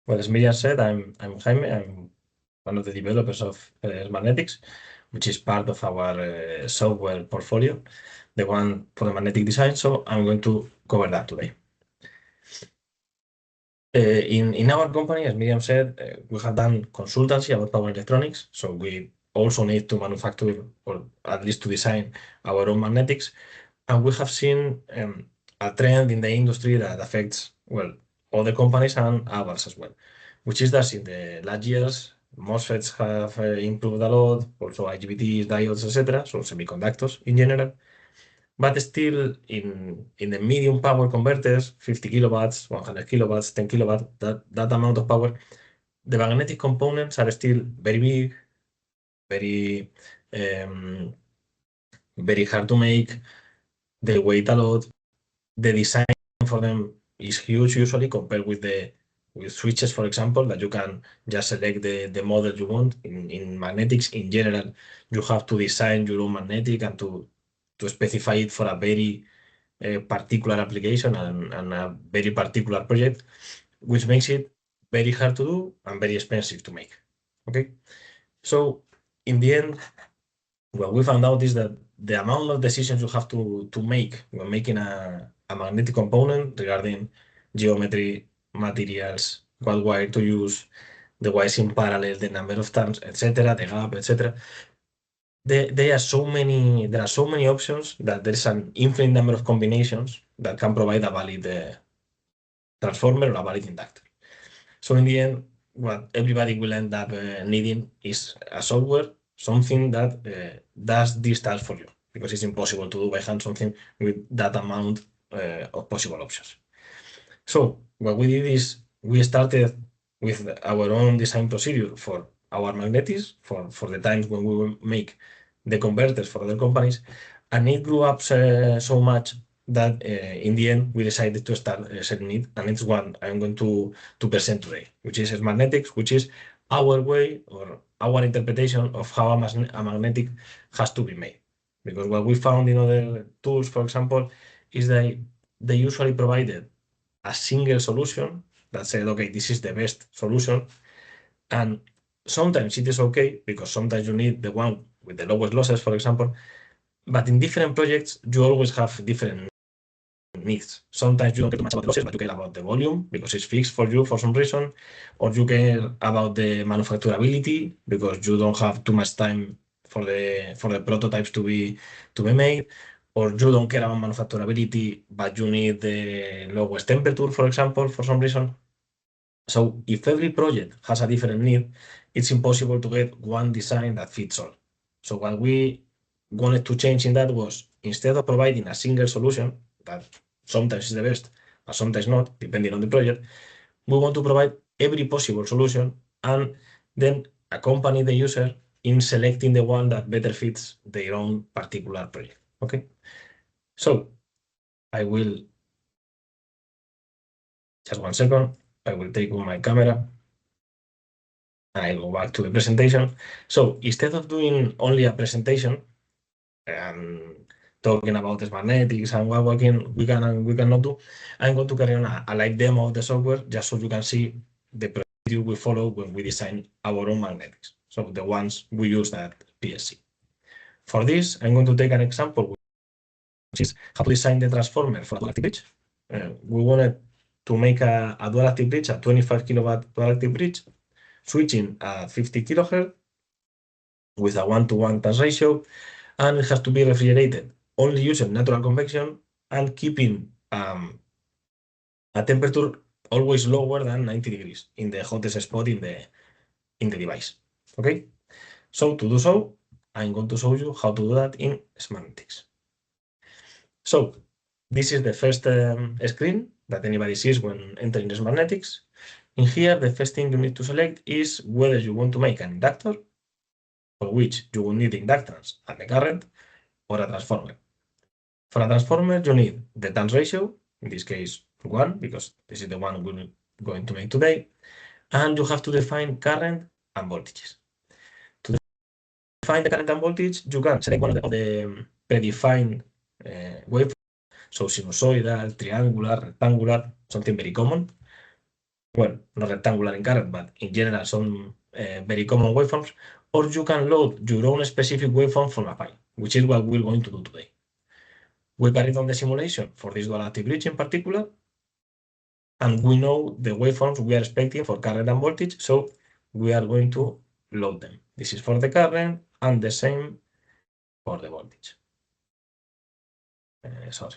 Well, as Miriam said, I'm Jaime. I'm one of the developers of SmartNetics, which is part of our software portfolio, the one for the magnetic design. So I'm going to cover that today. In our company, as Miriam said, we have done consultancy about power electronics. So we also need to manufacture, or at least to design, our own magnetics. And we have seen a trend in the industry that affects, well, all the companies and ours as well, which is that in the last years, MOSFETs have improved a lot, also IGBTs, diodes, etc., so semiconductors in general. But still, in the medium power converters, 50 kilowatts, 100 kilowatts, 10 kilowatts, that amount of power, the magnetic components are still very big, very, very hard to make. They weigh a lot. The design for them is huge usually compared with switches, for example, that you can just select the model you want. In magnetics in general, you have to design your own magnetic and to specify it for a very particular application and a very particular project, which makes it very hard to do and very expensive to make. Okay, so in the end, what we found out is that the amount of decisions you have to make when making a magnetic component regarding geometry, materials, what wire to use, the wires in parallel, the number of turns, etc., the gap, etc. There are so many options that there's an infinite number of combinations that can provide a valid transformer or a valid inductor. So in the end, what everybody will end up needing is a software, something that does this task for you, because it's impossible to do by hand something with that amount of possible options. So what we did is we started with our own design procedure for our magnetics, for the times when we will make the converters for other companies, and it grew up so much that in the end we decided to start selling it, and it's one I'm going to present today, which is SmartNetics, which is our way or our interpretation of how a magnetic has to be made. Because what we found in other tools, for example, is that they usually provided a single solution that said, okay, this is the best solution. And sometimes it is okay because sometimes you need the one with the lowest losses, for example. But in different projects, you always have different needs. Sometimes you don't care too much about the losses, but you care about the volume because it's fixed for you for some reason, or you care about the manufacturability because you don't have too much time for the prototypes to be made, or you don't care about manufacturability, but you need the lowest temperature, for example, for some reason. So if every project has a different need, it's impossible to get one design that fits all. So what we wanted to change in that was, instead of providing a single solution that sometimes is the best, but sometimes not, depending on the project, we want to provide every possible solution and then accompany the user in selecting the one that better fits their own particular project. Okay, so I will just 1 second. I will take on my camera and I go back to the presentation. So instead of doing only a presentation and talking about the SmartNetics and what we cannot do, I'm going to carry on a live demo of the software just so you can see the procedure we follow when we design our own magnetics. So the ones we use at PSC. For this, I'm going to take an example, which is how to design the transformer for a dual active bridge. We wanted to make a dual active bridge, a 25 kilowatt dual active bridge, switching at 50 kilohertz with a 1-to-1 turns ratio, and it has to be refrigerated only using natural convection and keeping a temperature always lower than 90 degrees in the hottest spot in the device. Okay, so to do so, I'm going to show you how to do that in SmartNetics. So this is the first screen that anybody sees when entering SmartNetics. In here, the first thing you need to select is whether you want to make an inductor, for which you will need inductance and the current, or a transformer. For a transformer, you need the turns ratio, in this case 1, because this is the one we're going to make today, and you have to define current and voltages. To define the current and voltage, you can select one of the predefined waveforms, so sinusoidal, triangular, rectangular, something very common. well, not rectangular in current, but in general, some very common waveforms, or you can load your own specific waveform from a file, which is what we're going to do today. We carried on the simulation for this dual active bridge in particular, and we know the waveforms we are expecting for current and voltage, so we are going to load them. This is for the current and the same for the voltage. Sorry.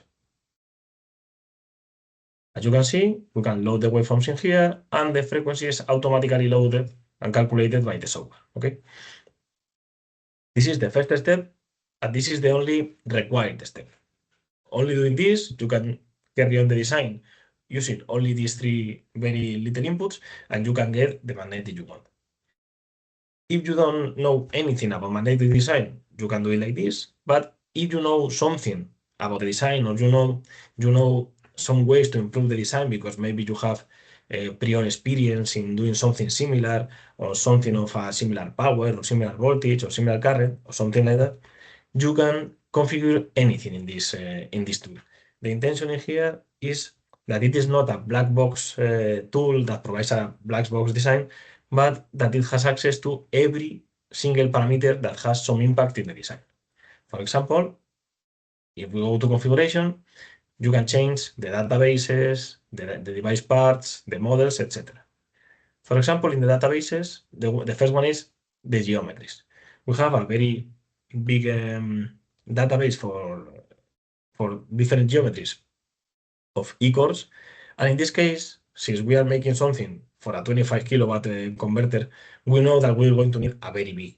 As you can see, we can load the waveforms in here, and the frequency is automatically loaded and calculated by the software. Okay. This is the first step, and this is the only required step. Only doing this, you can carry on the design using only these three very little inputs, and you can get the magnetic you want. If you don't know anything about magnetic design, you can do it like this. But if you know something about the design, or you know some ways to improve the design because maybe you have prior experience in doing something similar, or something of a similar power, or similar voltage, or similar current, or something like that, you can configure anything in this tool. The intention in here is that it is not a black box tool that provides a black box design, but that it has access to every single parameter that has some impact in the design. For example, if we go to configuration, you can change the databases, the device parts, the models, etc. For example, in the databases, the first one is the geometries. We have a very big database for different geometries of E-cores. And in this case, since we are making something for a 25 kilowatt converter, we know that we're going to need a very big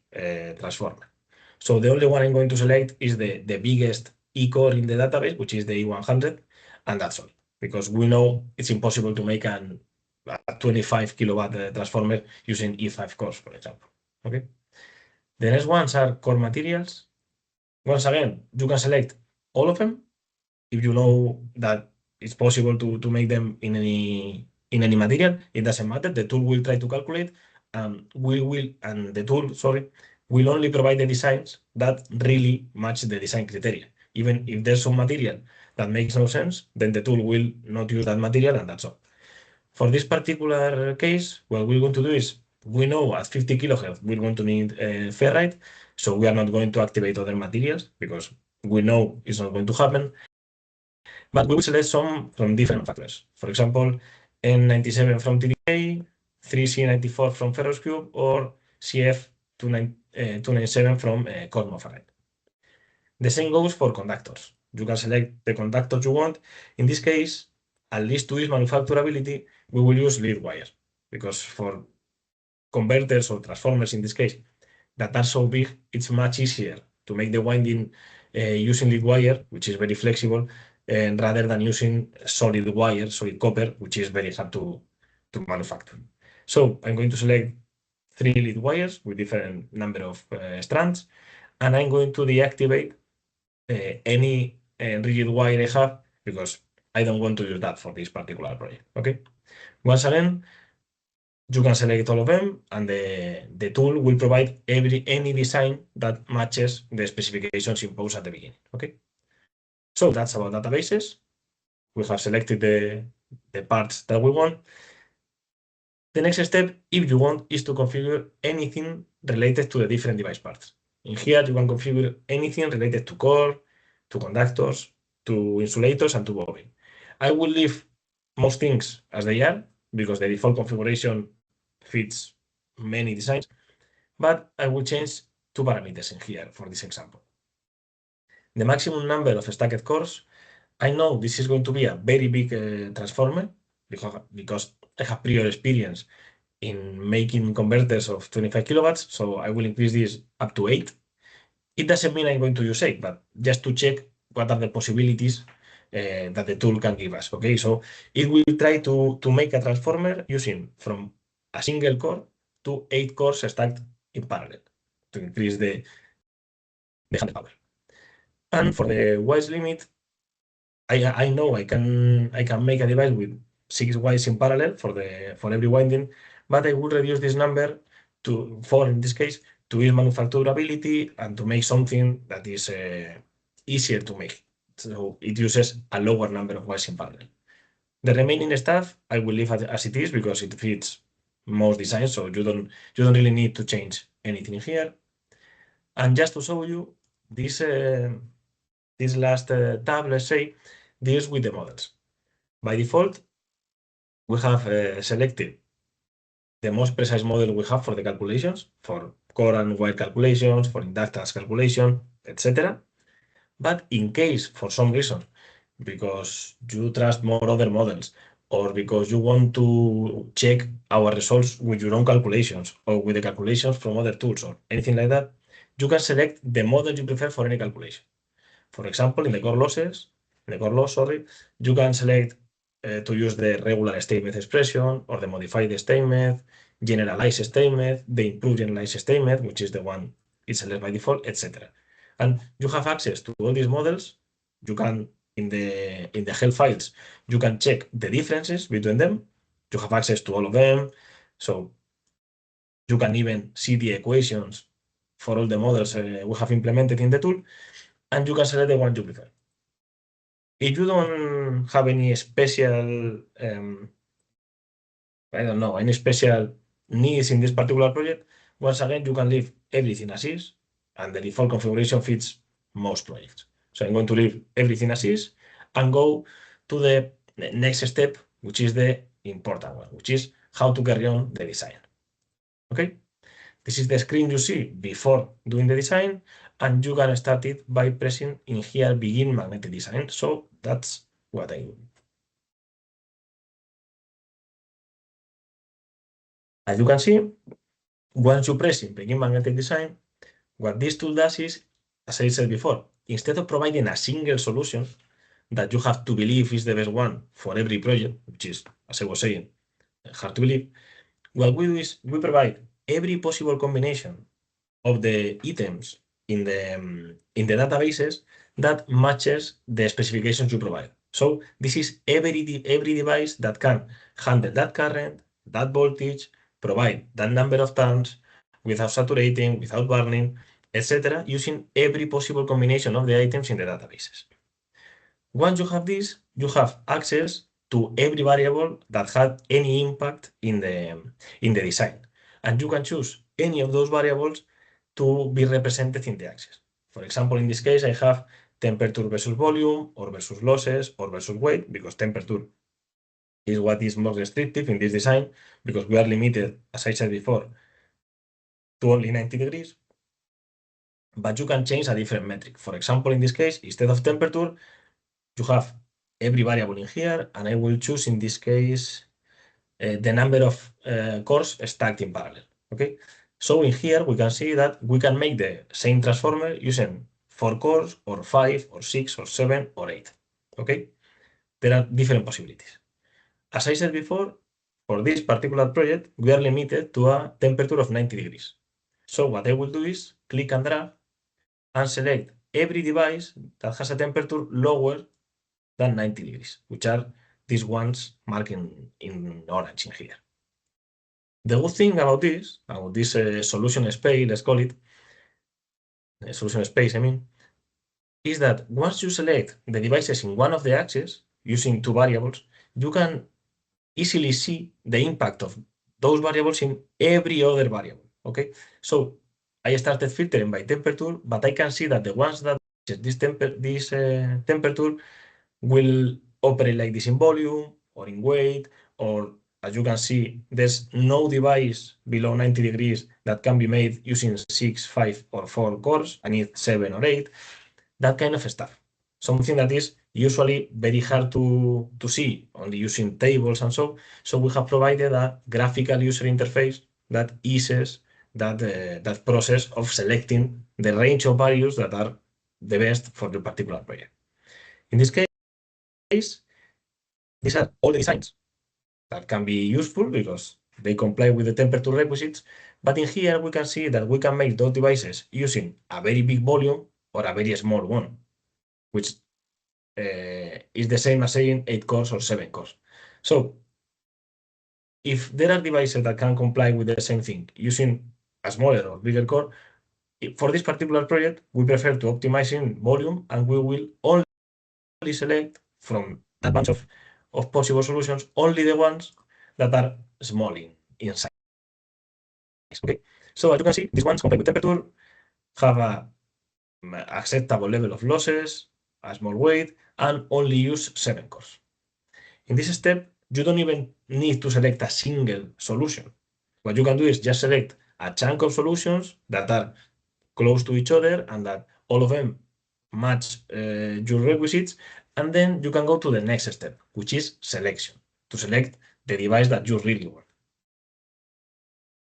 transformer. So the only one I'm going to select is the biggest E-core in the database, which is the E100, and that's all. Because we know it's impossible to make a 25 kilowatt transformer using E5 cores, for example. Okay. The next ones are core materials. Once again, you can select all of them if you know that it's possible to make them in any material. It doesn't matter. The tool will try to calculate, and the tool, sorry, will only provide the designs that really match the design criteria. Even if there's some material that makes no sense, then the tool will not use that material, and that's all. For this particular case, what we're going to do is, we know at 50 kilohertz we're going to need ferrite, so we are not going to activate other materials because we know it's not going to happen. But we will select some from different manufacturers. For example, N97 from TDK, 3C94 from Ferrocube, or CF297 from Ferrite. The same goes for conductors. You can select the conductors you want. In this case, at least to this manufacturability, we will use lead wire, because for converters or transformers in this case that are so big, it's much easier to make the winding using lead wire, which is very flexible, rather than using solid wire, solid copper, which is very hard to manufacture. So I'm going to select 3 lead wires with different number of strands, and I'm going to deactivate any rigid wire I have, because I don't want to use that for this particular project. Okay. Once again, you can select all of them, and the tool will provide any design that matches the specifications imposed at the beginning. Okay. So that's about databases. We have selected the parts that we want. The next step, if you want, is to configure anything related to the different device parts. In here, you can configure anything related to core, to conductors, to insulators, and to bobbin. I will leave most things as they are, because the default configuration fits many designs, but I will change 2 parameters in here for this example. The maximum number of stacked cores. I know this is going to be a very big transformer, because I have prior experience in making converters of 25 kilowatts, so I will increase this up to 8. It doesn't mean I'm going to use 8, but just to check what are the possibilities that the tool can give us. Okay, so it will try to make a transformer using from a single core to 8 cores stacked in parallel to increase the handle power. And for the wise limit, I know I can make a device with 6 wires in parallel for every winding, but I would reduce this number to 4 in this case, to use manufacturability and to make something that is easier to make. So it uses a lower number of wires in parallel. The remaining stuff I will leave as it is because it fits most designs, so you don't really need to change anything here. And just to show you this this last tab, let's say, deals with the models. By default, we have selected the most precise model we have for the calculations, for core and wire calculations, for inductance calculation, etc. But in case, for some reason, because you trust more other models, or because you want to check our results with your own calculations, or with the calculations from other tools, or anything like that, you can select the model you prefer for any calculation. For example, in the core loss, you can select to use the regular statement expression or the modified statement, generalized statement, the improved generalized statement, which is the one it's selected by default, etc. And you have access to all these models. You can, in the help files, you can check the differences between them. You have access to all of them. So you can even see the equations for all the models we have implemented in the tool, and you can select the one you prefer. If you don't have any special, I don't know, any special needs in this particular project, once again, you can leave everything as is, and the default configuration fits most projects. So I'm going to leave everything as is and go to the next step, which is the important one, which is how to carry on the design. Okay? This is the screen you see before doing the design, and you can start it by pressing in here begin magnetic design. So that's what I do. As you can see, once you press in begin magnetic design, what this tool does is, as I said before, instead of providing a single solution that you have to believe is the best one for every project, which is, as I was saying, hard to believe, what we do is we provide every possible combination of the items in the databases that matches the specifications you provide. So this is every device that can handle that current, that voltage, provide that number of turns without saturating, without burning, etc., using every possible combination of the items in the databases. Once you have this, you have access to every variable that had any impact in the design. And you can choose any of those variables to be represented in the axis. For example, in this case, I have temperature versus volume, or versus losses, or versus weight, because temperature is what is most restrictive in this design, because we are limited, as I said before, to only 90 degrees. But you can change a different metric. For example, in this case, instead of temperature, you have every variable in here, and I will choose in this case the number of cores stacked in parallel. Okay, so in here we can see that we can make the same transformer using 4 cores, or 5, or 6, or 7, or 8. Okay, there are different possibilities. As I said before, for this particular project, we are limited to a temperature of 90 degrees. So what I will do is click and drag and select every device that has a temperature lower than 90 degrees, which are these ones marked in orange in here. The good thing about this solution space, let's call it, solution space, I mean, is that once you select the devices in one of the axes using two variables, you can easily see the impact of those variables in every other variable. Okay, so I started filtering by temperature, but I can see that the ones that this temperature will operate like this in volume or in weight, or as you can see, there's no device below 90 degrees that can be made using 6, 5, or 4 cores. I need 7 or 8, that kind of stuff. Something that is usually very hard to see, only using tables and so. So we have provided a graphical user interface that eases that process of selecting the range of values that are the best for the particular project. In this case, these are all the designs that can be useful because they comply with the temperature requisites. But in here, we can see that we can make those devices using a very big volume or a very small one, which is the same as saying 8 cores or 7 cores. So if there are devices that can comply with the same thing using a smaller or bigger core, for this particular project, we prefer to optimize in volume, and we will only select from that bunch of of possible solutions, only the ones that are small in size. Okay, so as you can see, these ones comply with temperature, have a acceptable level of losses, a small weight, and only use 7 cores. In this step, you don't even need to select a single solution. What you can do is just select a chunk of solutions that are close to each other and that all of them match your requisites, and then you can go to the next step, which is selection, to select the device that you really want.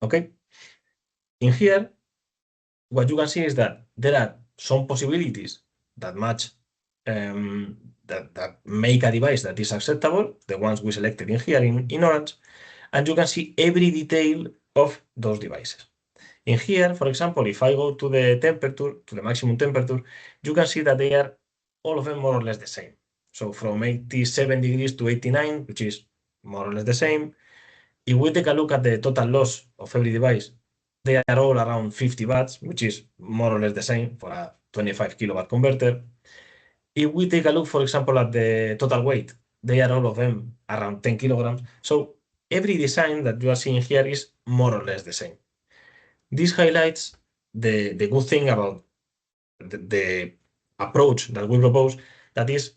Okay? In here, what you can see is that there are some possibilities that match, that make a device that is acceptable, the ones we selected in here in orange, and you can see every detail of those devices. In here, for example, if I go to the temperature, to the maximum temperature, you can see that they are all of them more or less the same. So from 87 degrees to 89, which is more or less the same. If we take a look at the total loss of every device, they are all around 50 watts, which is more or less the same for a 25 kilowatt converter. If we take a look, for example, at the total weight, they are all of them around 10 kilograms. So every design that you are seeing here is more or less the same. This highlights the good thing about the approach that we propose, that is,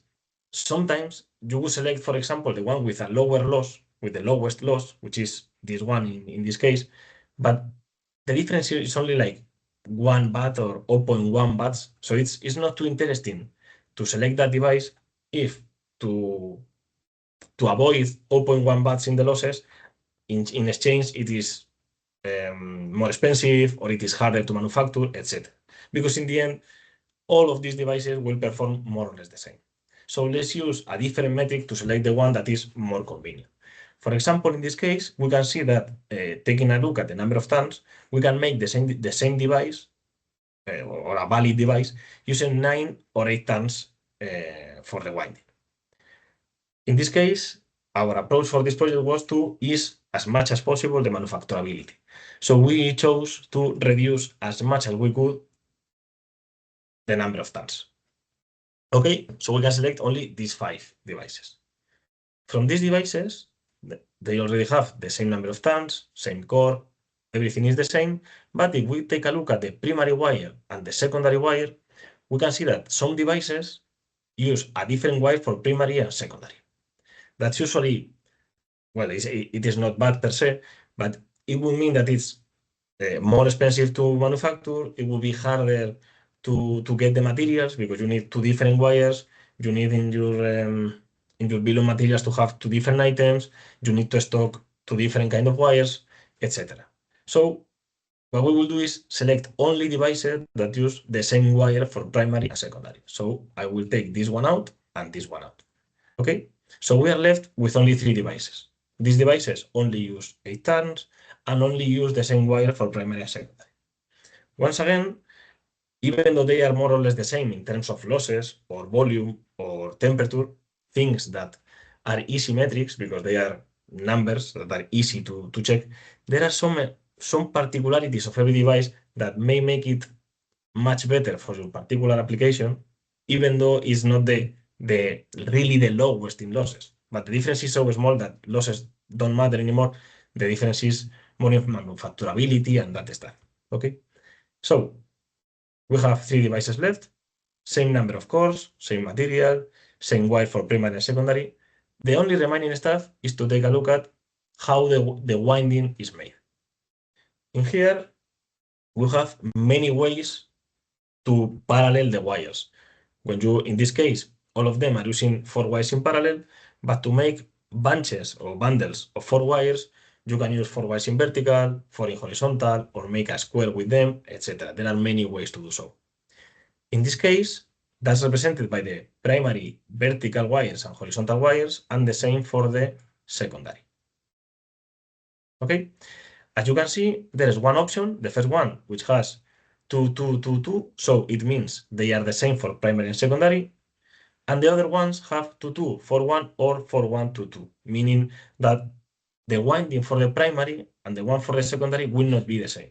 sometimes you will select, for example, the one with a lower loss, with the lowest loss, which is this one in this case, but the difference is only like 1 watt or 0.1 watts. So it's not too interesting to select that device if to avoid 0.1 watts in the losses, in exchange it is more expensive or it is harder to manufacture, etc. Because in the end, all of these devices will perform more or less the same. So let's use a different metric to select the one that is more convenient. For example, in this case, we can see that taking a look at the number of turns, we can make the same device or a valid device using 9 or 8 turns for the winding. In this case, our approach for this project was to ease as much as possible the manufacturability. So we chose to reduce as much as we could the number of turns. Okay, so we can select only these 5 devices. From these devices, they already have the same number of turns, same core, everything is the same. But if we take a look at the primary wire and the secondary wire, we can see that some devices use a different wire for primary and secondary. That's usually, well, it is not bad per se, but it will mean that it's more expensive to manufacture. It will be harder to get the materials because you need 2 different wires. You need in your bill of materials to have 2 different items. You need to stock 2 different kind of wires, etc. So what we will do is select only devices that use the same wire for primary and secondary. So I will take this one out and this one out. Okay, so we are left with only 3 devices. These devices only use 8 turns and only use the same wire for primary and secondary. Once again, even though they are more or less the same in terms of losses or volume or temperature, things that are easy metrics because they are numbers that are easy to check, there are some particularities of every device that may make it much better for your particular application, even though it's not the really the lowest in losses. But the difference is so small that losses don't matter anymore. The difference is more in manufacturability and that stuff. Okay, so we have 3 devices left, same number of cores, same material, same wire for primary and secondary. The only remaining stuff is to take a look at how the winding is made. In here, we have many ways to parallel the wires. When you, in this case, all of them are using 4 wires in parallel, but to make bunches or bundles of 4 wires, you can use 4 wires in vertical, 4 in horizontal, or make a square with them, etc. There are many ways to do so. In this case, that's represented by the primary vertical wires and horizontal wires, and the same for the secondary. Okay, as you can see, there is one option, the first one, which has 2, 2, 2, 2, so it means they are the same for primary and secondary, and the other ones have 2, 2, 4, 1, or 4, 1, 2, 2, meaning that the winding for the primary and the one for the secondary will not be the same.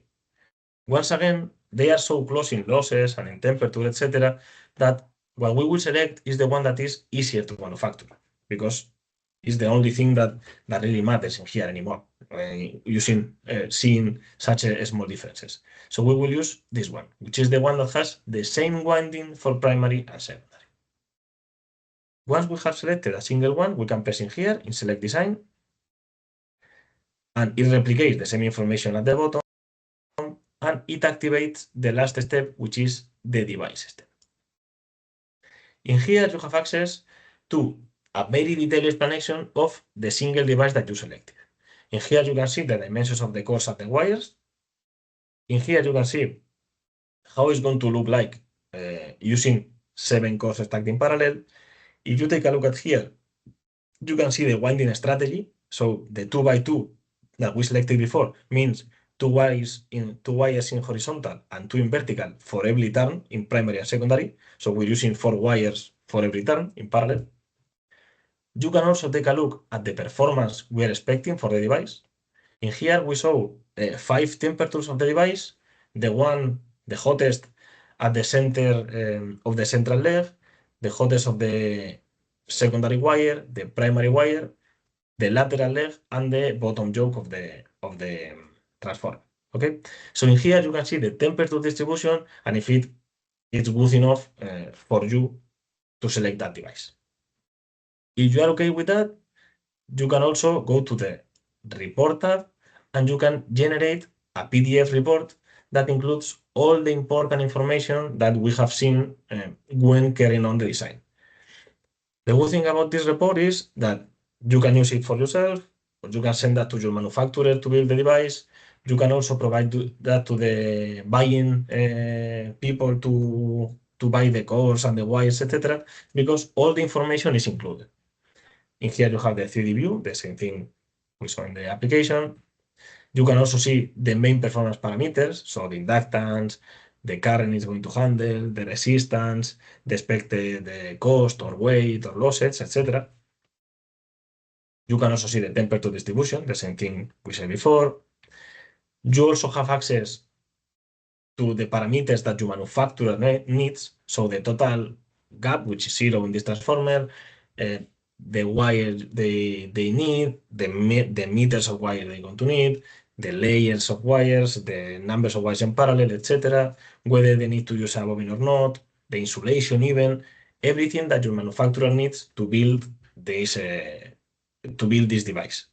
Once again, they are so close in losses and in temperature, etc., that what we will select is the one that is easier to manufacture, because is the only thing that really matters in here anymore, seeing such small differences. So we will use this one, which is the one that has the same winding for primary and secondary. Once we have selected a single one, we can press in here in select design, and it replicates the same information at the bottom, and it activates the last step, which is the device step. In here, you have access to a very detailed explanation of the single device that you selected. In here, you can see the dimensions of the cores and the wires. In here, you can see how it's going to look like using 7 cores stacked in parallel. If you take a look at here, you can see the winding strategy. So the 2x2 that we selected before means 2 wires in horizontal and 2 in vertical for every turn in primary and secondary. So we're using 4 wires for every turn in parallel. You can also take a look at the performance we are expecting for the device. In here, we saw 5 temperatures of the device, the hottest at the center of the central leg, the hottest of the secondary wire, the primary wire, the lateral leg, and the bottom yoke of the transformer. Okay, so in here you can see the temperature distribution and if it's good enough for you to select that device. If you are okay with that, you can also go to the report tab and you can generate a PDF report that includes all the important information that we have seen when carrying on the design. The good thing about this report is that you can use it for yourself, or you can send that to your manufacturer to build the device. You can also provide that to the buying people to buy the cores and the wires, etc., because all the information is included. In here you have the 3D view, the same thing we saw in the application. You can also see the main performance parameters, so the inductance, the current is going to handle, the resistance, the expected cost or weight or losses, etc. You can also see the temperature distribution, the same thing we said before. You also have access to the parameters that your manufacturer needs, so the total gap, which is 0 in this transformer, the wire they need, the meters of wire they're going to need, the layers of wires, the numbers of wires in parallel, etc., whether they need to use a bobine or not, the insulation even, everything that your manufacturer needs to build this device.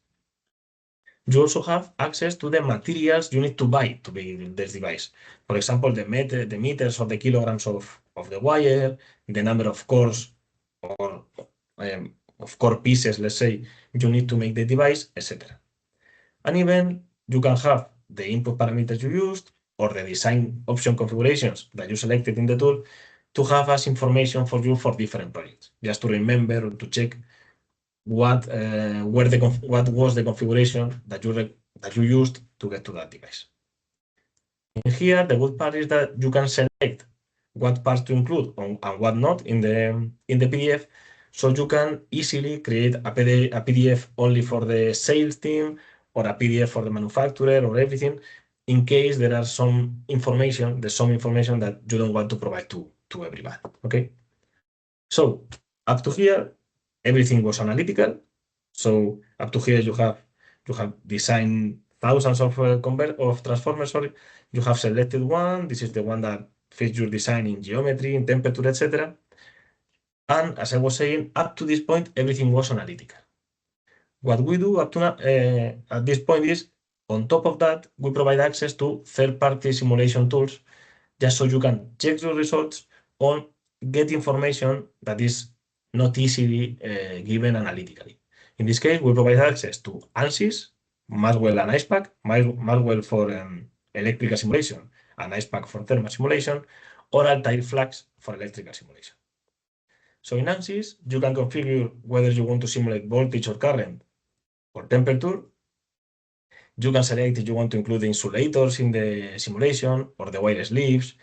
You also have access to the materials you need to buy to build this device. For example, the meters or the kilograms of the wire, the number of cores or of core pieces, let's say, you need to make the device, etc. And even you can have the input parameters you used or the design option configurations that you selected in the tool to have as information for you for different projects, just to remember or to check what was the configuration that you used to get to that device. In here, the good part is that you can select what parts to include and what not in the PDF, so you can easily create a PDF only for the sales team or a PDF for the manufacturer or everything, in case there are some information that you don't want to provide to everybody. Okay. So up to here, everything was analytical. So up to here, you have designed thousands of transformers. Sorry, you have selected one. This is the one that fits your design in geometry, in temperature, etc. And as I was saying, up to this point, everything was analytical. What we do up to now, at this point is, on top of that, we provide access to third-party simulation tools, just so you can check your results or get information that is not easily given analytically. In this case, we provide access to ANSYS, Maxwell and IcePack, Maxwell for electrical simulation and IcePack for thermal simulation, or Altair Flux for electrical simulation. So in ANSYS, you can configure whether you want to simulate voltage or current or temperature. You can select if you want to include the insulators in the simulation or the wire sleeves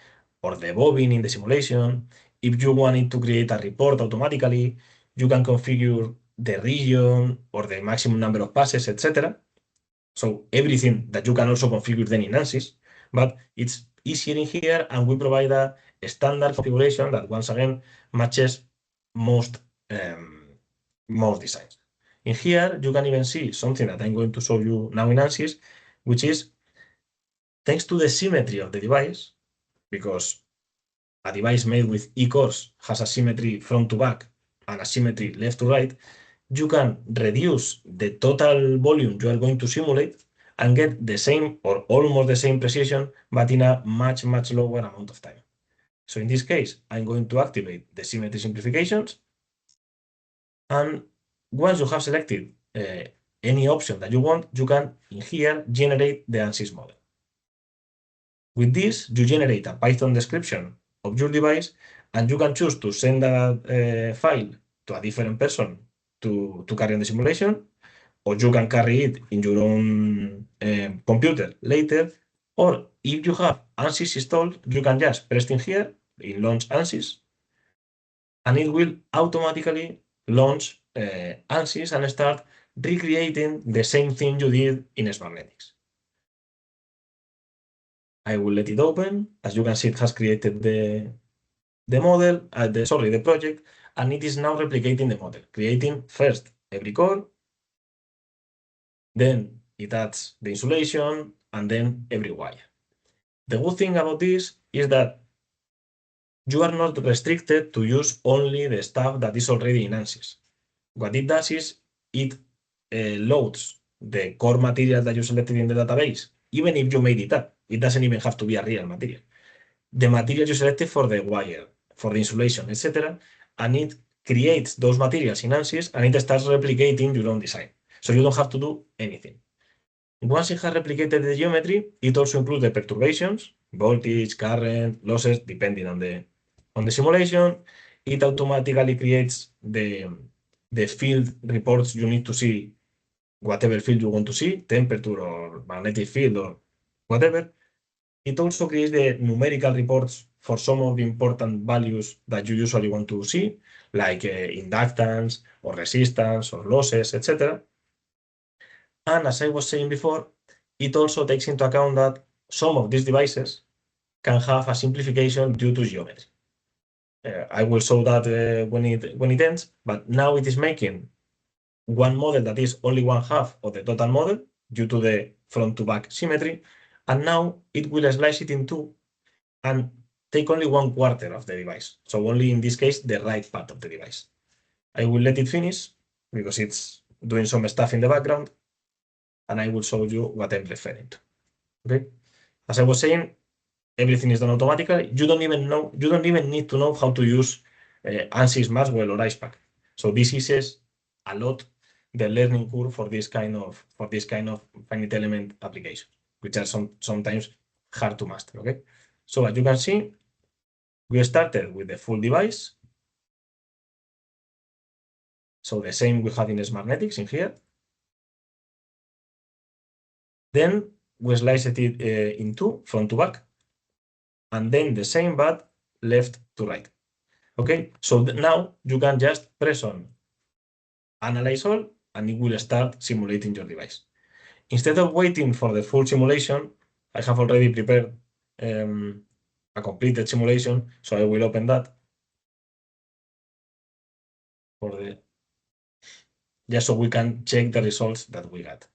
or the bobbin in the simulation. If you wanted to create a report automatically, you can configure the region or the maximum number of passes, etc. So everything that you can also configure then in ANSYS, but it's easier in here, and we provide a standard configuration that once again matches most designs. In here, you can even see something that I'm going to show you now in ANSYS, which is thanks to the symmetry of the device, because a device made with E-cores has a symmetry front to back and a symmetry left to right, you can reduce the total volume you are going to simulate and get the same or almost the same precision, but in a much, much lower amount of time. So in this case, I'm going to activate the symmetry simplifications. And once you have selected any option that you want, you can, in here, generate the ANSYS model. With this, you generate a Python description of your device, and you can choose to send that file to a different person to carry on the simulation, or you can carry it in your own computer later, or if you have ANSYS installed, you can just press in here, in Launch ANSYS, and it will automatically launch ANSYS and start recreating the same thing you did in SmartNetics. I will let it open. As you can see, it has created the model, the project, and it is now replicating the model, creating first every core, then it adds the insulation, and then every wire. The good thing about this is that you are not restricted to use only the stuff that is already in ANSYS. What it does is it loads the core material that you selected in the database, even if you made it up. It doesn't even have to be a real material. The material you selected for the wire, for the insulation, etc., and it creates those materials in ANSYS and it starts replicating your own design. So you don't have to do anything. Once it has replicated the geometry, it also includes the perturbations, voltage, current, losses, depending on the simulation. It automatically creates the field reports you need to see, whatever field you want to see, temperature or magnetic field or whatever. It also creates the numerical reports for some of the important values that you usually want to see, like inductance or resistance or losses, etc. And as I was saying before, it also takes into account that some of these devices can have a simplification due to geometry. I will show that when it ends, but now it is making one model that is only one half of the total model due to the front to back symmetry, and now it will slice it in two and take only 1/4 of the device. So only in this case, the right part of the device. I will let it finish because it's doing some stuff in the background, and I will show you what I'm referring to. Okay? As I was saying, everything is done automatically. You don't even need to know how to use ANSYS Maxwell or IcePack. So this eases a lot the learning curve for this kind of finite element applications, which are sometimes hard to master. Okay, so as you can see, we started with the full device. So the same we have in SmartNetics in here. Then we sliced it in two, front to back, and then the same but left to right. Okay, so now you can just press on Analyze All, and it will start simulating your device. Instead of waiting for the full simulation, I have already prepared a completed simulation, so I will open that just so we can check the results that we got.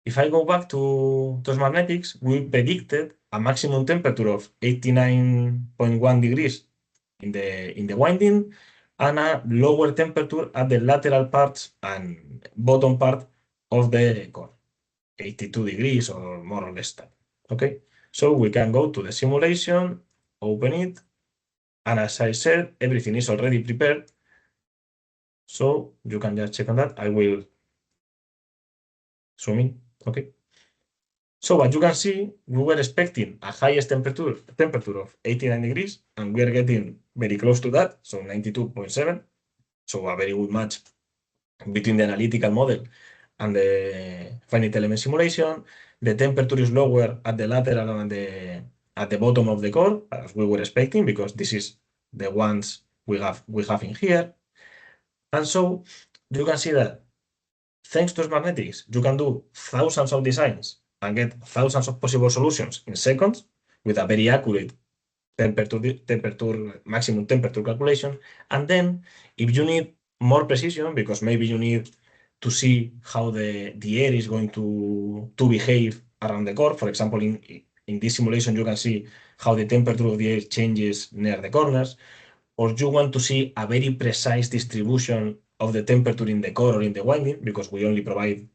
If I go back to SmartNetics, we predicted a maximum temperature of 89.1 degrees in the winding and a lower temperature at the lateral parts and bottom part of the core, 82 degrees or more or less that. Okay, so we can go to the simulation, open it, and as I said, everything is already prepared. So you can just check on that. I will zoom in. Okay. So what you can see, we were expecting a highest temperature of 89 degrees, and we are getting very close to that, so 92.7. So a very good match between the analytical model and the finite element simulation. The temperature is lower at the lateral and at the bottom of the core, as we were expecting, because this is the ones we have in here. And so you can see that thanks to SmartNetics, you can do thousands of designs and get thousands of possible solutions in seconds with a very accurate maximum temperature calculation. And then if you need more precision, because maybe you need to see how the air is going to behave around the core. For example, in this simulation, you can see how the temperature of the air changes near the corners, or you want to see a very precise distribution of the temperature in the core or in the winding, because we only provide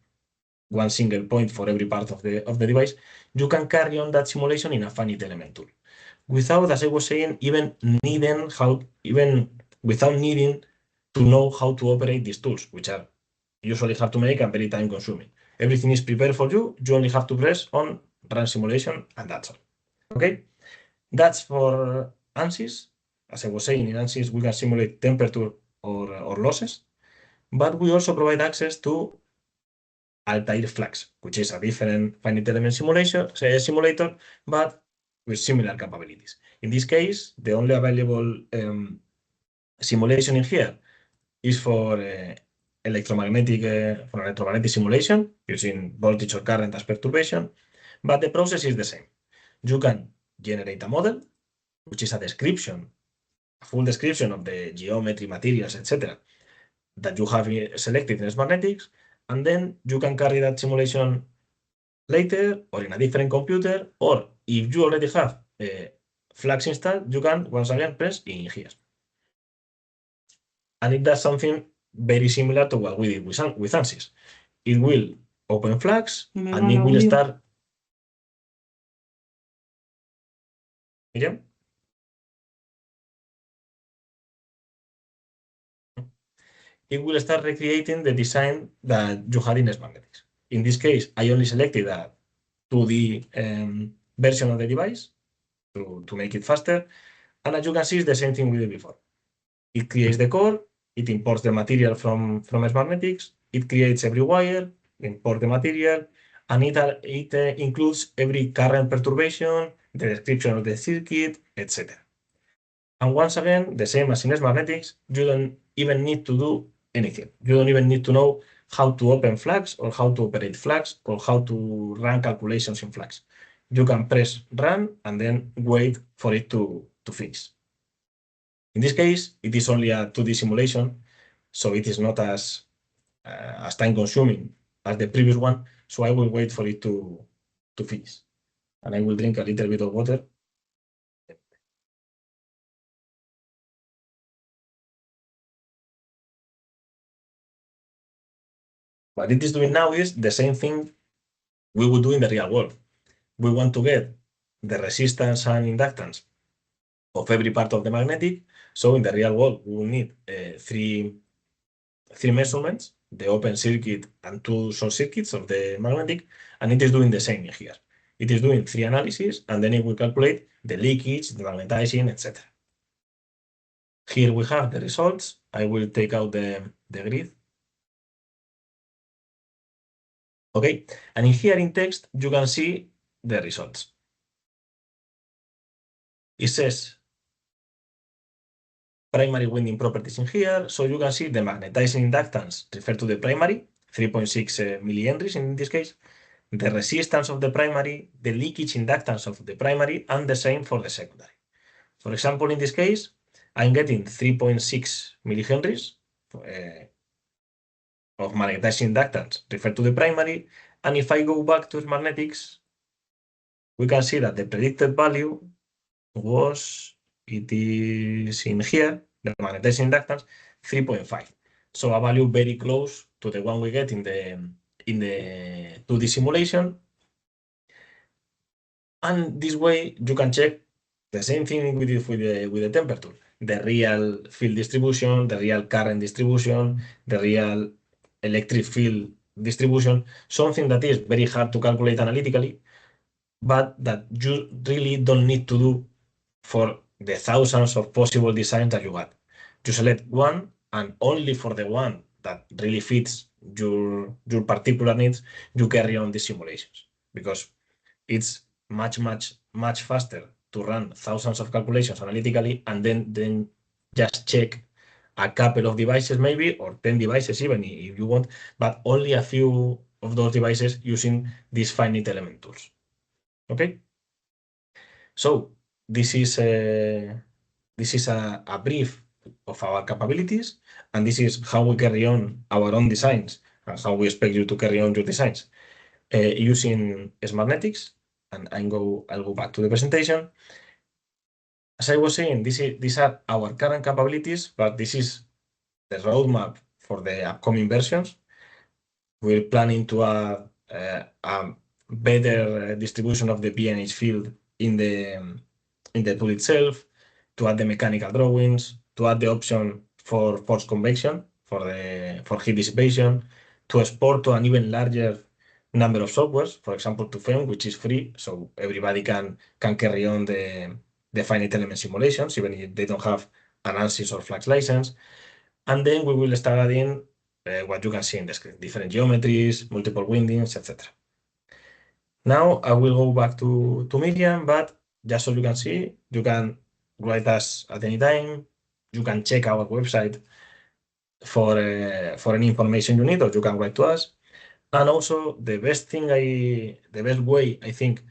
one single point for every part of the device, you can carry on that simulation in a finite element tool. Without, as I was saying, even without needing to know how to operate these tools, which are usually hard to make and very time consuming. Everything is prepared for you. You only have to press on run simulation and that's all. Okay? That's for ANSYS. As I was saying, in ANSYS, we can simulate temperature or losses, but we also provide access to Altair Flux, which is a different finite element simulator, but with similar capabilities. In this case, the only available simulation in here is for electromagnetic simulation using voltage or current as perturbation, but the process is the same. You can generate a model, which is a full description of the geometry, materials, etc., that you have selected in SmartNetics, and then you can carry that simulation later or in a different computer, or if you already have Flux installed, you can once again press in here. And it does something very similar to what we did with ANSYS. It will open Flux and it will start. Miriam? It will start recreating the design that you had in SmartNetics. In this case, I only selected a 2D version of the device to make it faster. And as you can see, it's the same thing we did before. It creates the core, it imports the material from SmartNetics, it creates every wire, import the material, and it includes every current perturbation, the description of the circuit, etc. And once again, the same as in SmartNetics, you don't even need to do anything. You don't even need to know how to open Flux or how to operate Flux or how to run calculations in Flux. You can press run and then wait for it to finish. In this case, it is only a 2D simulation, so it is not as time-consuming as the previous one, so I will wait for it to finish. And I will drink a little bit of water. What it is doing now is the same thing we would do in the real world. We want to get the resistance and inductance of every part of the magnetic. So in the real world, we will need three measurements, the open circuit and two short circuits of the magnetic, and it is doing the same in here. It is doing 3 analyses, and then it will calculate the leakage, the magnetizing, etc. Here we have the results. I will take out the grid. Okay, and in here in text, you can see the results. It says primary winding properties in here, so you can see the magnetizing inductance referred to the primary, 3.6 millihenries in this case, the resistance of the primary, the leakage inductance of the primary, and the same for the secondary. For example, in this case, I'm getting 3.6 millihenries of magnetizing inductance referred to the primary, and if I go back to SmartNetics, we can see that the predicted value it is in here, the magnetizing inductance, 3.5. So a value very close to the one we get in the 2D simulation. And this way you can check the same thing we did with the temperature, the real field distribution, the real current distribution, the real electric field distribution, something that is very hard to calculate analytically, but that you really don't need to do for the thousands of possible designs that you got. You select one, and only for the one that really fits your particular needs, you carry on the simulations, because it's much faster to run thousands of calculations analytically and then just check a couple of devices maybe, or 10 devices even if you want, but only a few of those devices using these finite element tools. Okay? So this is a brief of our capabilities, and this is how we carry on our own designs and how we expect you to carry on your designs using SmartNetics. And I'll go back to the presentation. As I was saying, these are our current capabilities, but this is the roadmap for the upcoming versions. We're planning to add a better distribution of the P&H field in the tool itself, to add the mechanical drawings, to add the option for forced convection for heat dissipation, to export to an even larger number of softwares, for example, to FEM, which is free, so everybody can carry on the finite element simulations, even if they don't have an ANSYS or Flux license. And then we will start adding what you can see in the screen, different geometries, multiple windings, etc. Now I will go back to Miriam, but just so you can see, you can write us at any time. You can check our website for any information you need, or you can write to us. And also, the best way I think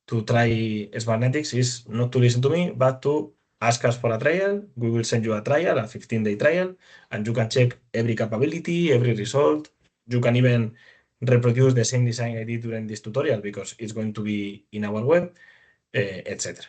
to try SmartNetics is not to listen to me, but to ask us for a trial. We will send you a trial, a 15-day trial, and you can check every capability, every result. You can even reproduce the same design I did during this tutorial because it's going to be in our web, etc.